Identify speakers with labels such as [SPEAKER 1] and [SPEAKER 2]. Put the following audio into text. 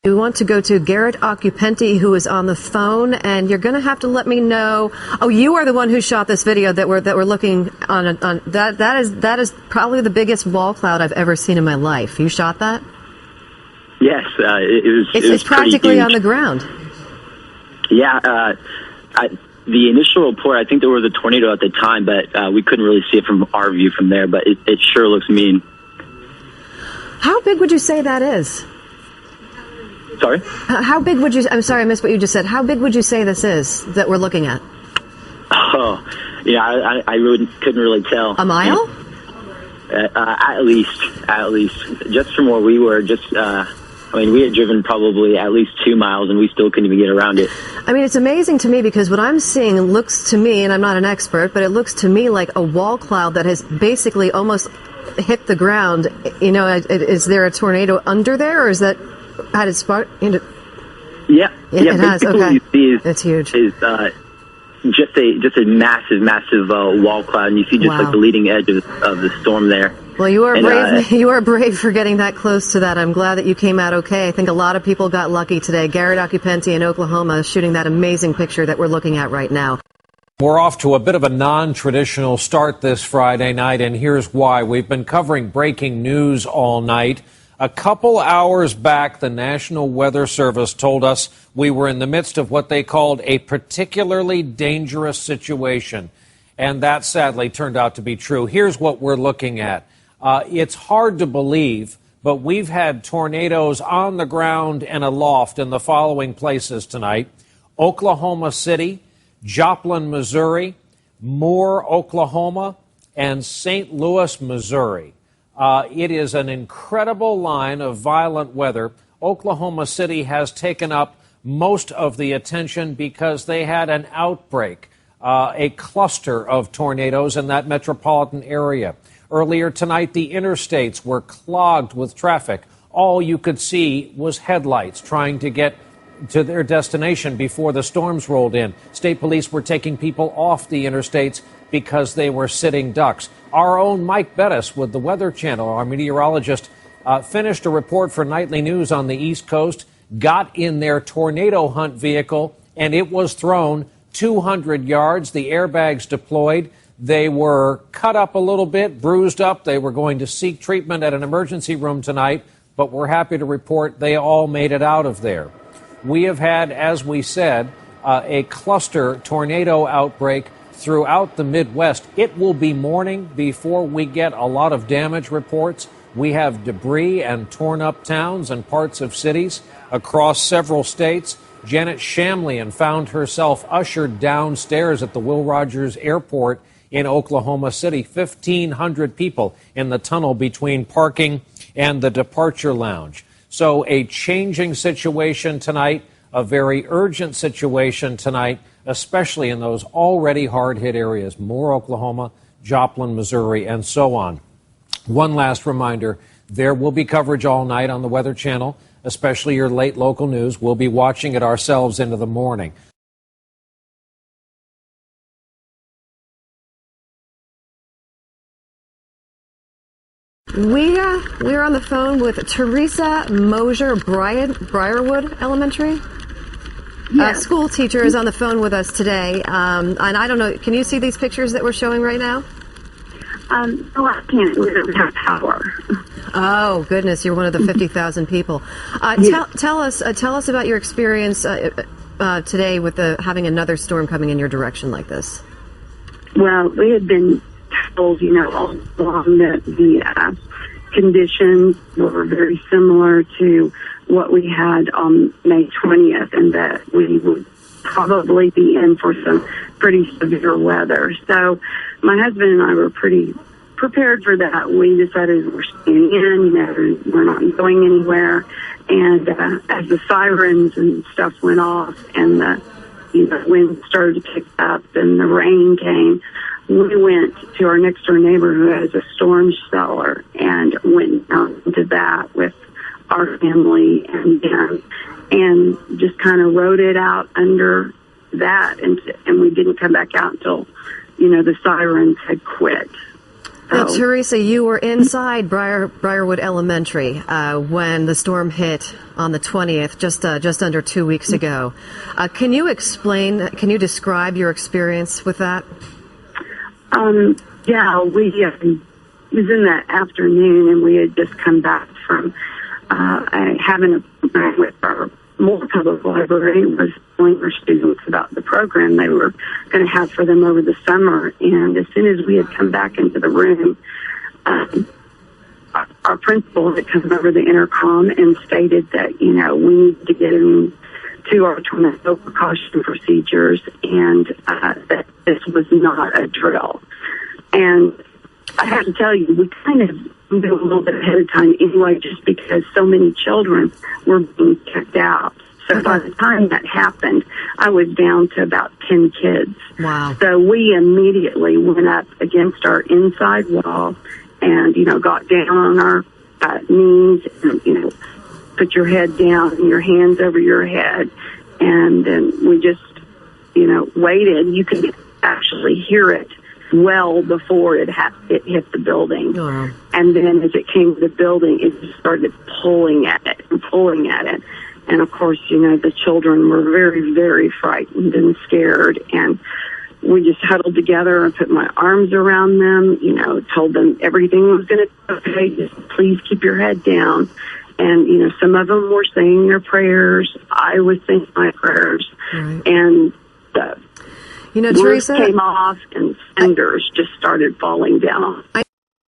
[SPEAKER 1] We want to go to Garrett Occupenti, who is on the phone, and you're going to have to let me know. Oh, you are the one who shot this video that we're looking on. That is probably the biggest wall cloud I've ever seen in my life. You shot that?
[SPEAKER 2] Yes,
[SPEAKER 1] It's practically on the ground.
[SPEAKER 2] Yeah, the initial report, I think there was a tornado at the time, but we couldn't really see it from our view from there. But it sure looks mean.
[SPEAKER 1] How big would you say that is?
[SPEAKER 2] Sorry?
[SPEAKER 1] How big would you... I'm sorry, I missed what you just said. How big would you say this is that we're looking at?
[SPEAKER 2] Oh, yeah, I really couldn't really tell.
[SPEAKER 1] A mile?
[SPEAKER 2] At least. Just from where we were, we had driven probably at least 2 miles, and we still couldn't even get around it.
[SPEAKER 1] I mean, it's amazing to me because what I'm seeing looks to me, and I'm not an expert, but it looks to me like a wall cloud that has basically almost hit the ground. You know, is there a tornado under there, or is that... Had it spark?
[SPEAKER 2] Yeah,
[SPEAKER 1] it has. Okay,
[SPEAKER 2] it's
[SPEAKER 1] huge.
[SPEAKER 2] Is just a massive wall cloud, and you see just like the leading edge of the storm there.
[SPEAKER 1] Well, you are brave. You are brave for getting that close to that. I'm glad that you came out okay. I think a lot of people got lucky today. Garrett Occupenti in Oklahoma shooting that amazing picture that we're looking at right now.
[SPEAKER 3] We're off to a bit of a non-traditional start this Friday night, and here's why. We've been covering breaking news all night. A couple hours back, the National Weather Service told us we were in the midst of what they called a particularly dangerous situation. And that sadly turned out to be true. Here's what we're looking at. It's hard to believe, but we've had tornadoes on the ground and aloft in the following places tonight: Oklahoma City, Joplin, Missouri, Moore, Oklahoma, and St. Louis, Missouri. It is an incredible line of violent weather. Oklahoma City has taken up most of the attention because they had an outbreak, a cluster of tornadoes in that metropolitan area. Earlier tonight, the interstates were clogged with traffic. All you could see was headlights trying to get to their destination before the storms rolled in. State police were taking people off the interstates because they were sitting ducks. Our own Mike Bettis with the Weather Channel, our meteorologist, finished a report for Nightly News on the East Coast, got in their tornado hunt vehicle, and it was thrown 200 yards. The airbags deployed. They were cut up a little bit, bruised up. They were going to seek treatment at an emergency room tonight, but we're happy to report they all made it out of there. We have had, as we said, a cluster tornado outbreak throughout the Midwest. It will be morning before we get a lot of damage reports. We have debris and torn up towns and parts of cities across several states. Janet Shamlian found herself ushered downstairs at the Will Rogers Airport in Oklahoma City. 1,500 people in the tunnel between parking and the departure lounge. So a changing situation tonight, a very urgent situation tonight, especially in those already hard-hit areas, Moore, Oklahoma, Joplin, Missouri, and so on. One last reminder, there will be coverage all night on the Weather Channel, especially your late local news. We'll be watching it ourselves into the morning.
[SPEAKER 1] We are on the phone with Teresa Mosier, Briarwood Elementary.
[SPEAKER 4] Yes.
[SPEAKER 1] School teacher is on the phone with us today. And I don't know, can you see these pictures that we're showing right now?
[SPEAKER 4] No, I can't. We don't have power.
[SPEAKER 1] Oh, goodness, you're one of the 50,000 people. Tell us about your experience today with having another storm coming in your direction like this.
[SPEAKER 4] Well, we had been told, all along that the conditions were very similar to what we had on May 20th, and that we would probably be in for some pretty severe weather. So my husband and I were pretty prepared for that. We decided we're staying in, we're not going anywhere. And as the sirens and stuff went off and the wind started to pick up and the rain came, we went to our next door neighbor who has a storm cellar and went down into that with our family and them, and just kind of rode it out under that, and we didn't come back out until the sirens had quit.
[SPEAKER 1] Now, Teresa, you were inside Briarwood Elementary when the storm hit on the 20th, just under 2 weeks ago. Can you describe your experience with that?
[SPEAKER 4] Yeah, it was in the afternoon, and we had just come back from having a program with our Moore Public Library, was telling our students about the program they were going to have for them over the summer. And as soon as we had come back into the room, our principal had come over the intercom and stated that, we need to get into our tornado precaution procedures, and that this was not a drill. And I have to tell you, we kind of moved a little bit ahead of time anyway, just because so many children were being checked out. So by the time that happened, I was down to about 10 kids.
[SPEAKER 1] Wow.
[SPEAKER 4] So we immediately went up against our inside wall and, got down on our knees and, put your head down and your hands over your head. And then we just, waited. You could actually hear it well before it hit the building.
[SPEAKER 1] Wow.
[SPEAKER 4] And then as it came to the building, it just started pulling at it and pulling at it. And of course, the children were very, very frightened and scared. And we just huddled together and put my arms around them, told them everything was going to be okay. Just please keep your head down. And, some of them were saying their prayers. I was saying my prayers.
[SPEAKER 1] Right.
[SPEAKER 4] And the
[SPEAKER 1] Teresa,
[SPEAKER 4] came off and cinders just started falling down.